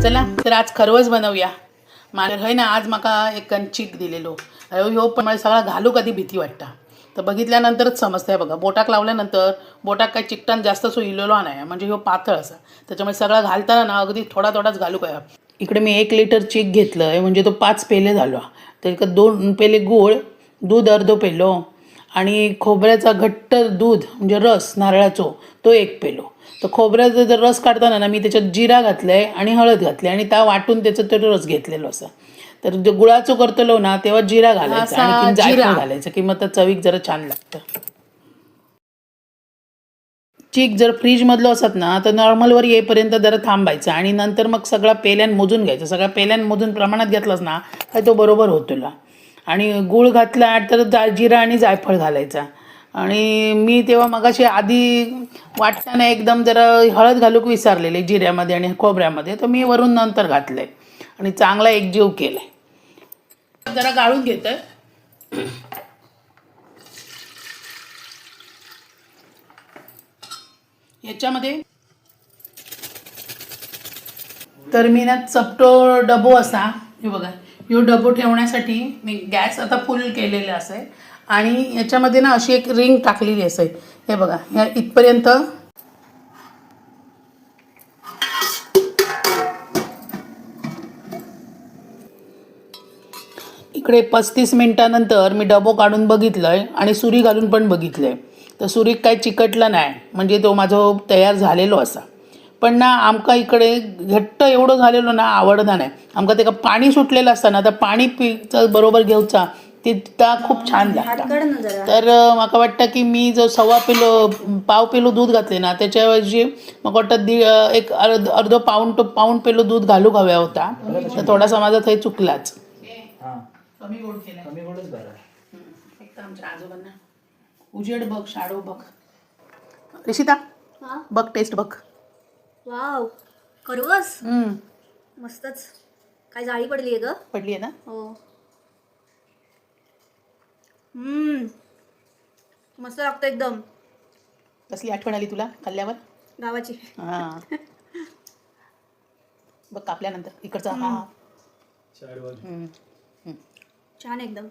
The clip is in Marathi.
चला तर आज खरवस बनवूया. माझ्या हय ना आज माका एक चीक दिलेलो ह्यो पण मला सगळा घालू कधी भीती वाटता. तर बघितल्यानंतरच समजतंय बघा. बोटाक लावल्यानंतर बोटाक काय चिकटन जास्त असो इलेलो नाही म्हणजे ह्यो पातळ असा. त्याच्यामुळे सगळा घालताना ना अगदी थोडा थोडाच घालू काय. इकडे मी 1 लिटर चीक घेतलं आहे म्हणजे तो 5 पेले झालो. तर 2 पेले गूळ, दूध अर्धो पेलो आणि खोबऱ्याचा घट्ट दूध म्हणजे रस नारळाचो तो 1 पेलो. तर खोबऱ्याचा जर रस काढताना ना मी त्याच्यात जिरा घातलं आहे आणि हळद घातली आणि त्या वाटून त्याचा तो रस घेतलेलो असा. तर जो गुळाचो करतलो ना तेव्हा जिरा घालायचा आणि जायफळ घालायचं की मग तर चवीक जरा छान लागतं. चीक जर फ्रीजमधलं असत ना तर नॉर्मलवर येईपर्यंत जरा थांबायचं आणि नंतर मग सगळा पेल्यान मोजून घ्यायचं. सगळ्या पेल्यान मोजून प्रमाणात घेतलास ना काय तो बरोबर होतो तुला. आणि गूळ घातला तर जिरा आणि जायफळ घालायचा. आणि मी तेव्हा मगाशी आधी वाटताना एकदम जरा हळद घालूक विसरलेले जिऱ्यामध्ये आणि खोबऱ्यामध्ये, तर मी वरून नंतर घातले आणि चांगला एकजीव केलाय. जरा गाळून घेतोय. याच्यामध्ये तर मी ना चपटो डबो असा हे बघा, ह्यो डबो ठेवण्यासाठी मी गॅस आता फुल केलेला असेल आणि याच्यामध्ये ना अशी एक रिंग टाकलेली असेल. हे बघा या इथपर्यंत इकडे 35 मिनिटानंतर मी डबो काढून बघितलंय आणि सुरी घालून पण बघितलंय. तर सुरीक काय चिकटला नाही म्हणजे तो माझं तयार झालेलो असा. पण ना आमका इकडे घट्ट एवढं झालेलं ना आवडना नाही. आमका त्याला पाणी सुटलेलं असतं ना तर पाणी बरोबर घेऊचा ते त्या खूप छान लागतं. तर मला वाटतं की मी जो 1.25 पेलो दूध घातले ना त्याच्याऐवजी मग वाटतं एक अर्धो पाऊण पेलो दूध घालू हव्या होता. तर थोडासा माझा थंय चुकलाच. कमी गोड केला. कमी गोडच बरं. फक्त आमच्या आजोबांना उजेड बघ, शाडो बघ. ऋषिता बघ, टेस्ट बघ. वाव, खरवस मस्तच. काय जाळी पडली आहे ग? पडली आहे ना? हो. मस्त लागतं एकदम. कसली आठवण आली तुला खाल्ल्यावर? गावाची. हा बघ कापल्यानंतर इकडचा हा छान एकदम.